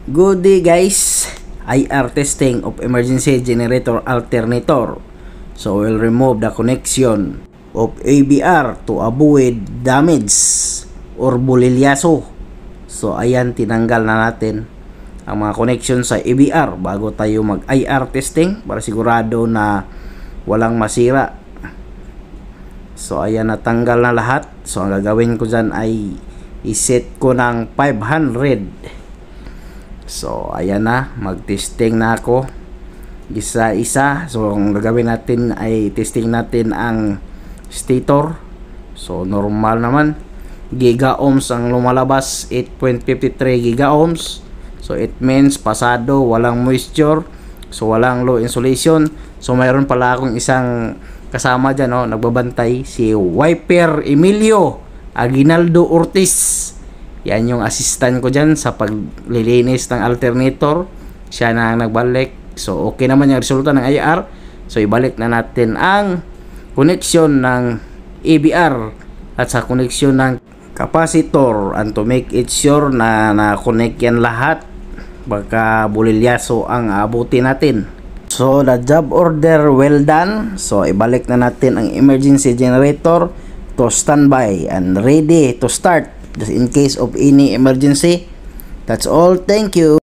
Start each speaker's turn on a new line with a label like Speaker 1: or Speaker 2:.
Speaker 1: Good day guys, IR testing of emergency generator alternator. So we'll remove the connection of ABR to avoid damage or bulilyaso. So ayan, tinanggal na natin ang mga connection sa ABR bago tayo mag IR testing para sigurado na walang masira. So ayan, natanggal na lahat. So ang gagawin ko dyan ay iset ko ng 500. So ayan na, mag-testing na ako isa-isa. So ang gagawin natin ay testing natin ang stator. So normal naman, giga ohms ang lumalabas, 8.53 giga ohms. So it means pasado, walang moisture, so walang low insulation. So mayroon pala akong isang kasama dyan, no, nagbabantay, si Wiper Emilio Aguinaldo Ortiz. Yan yung assistant ko dyan sa paglilinis ng alternator. Siya na ang nagbalik. So okay naman yung resulta ng IR. So ibalik na natin ang connection ng ABR at sa connection ng capacitor, and to make it sure na na-connect yan lahat, baka bulilyaso ang abutin natin. So the job order well done. So ibalik na natin ang emergency generator to standby and ready to start just in case of any emergency. That's all. Thank you.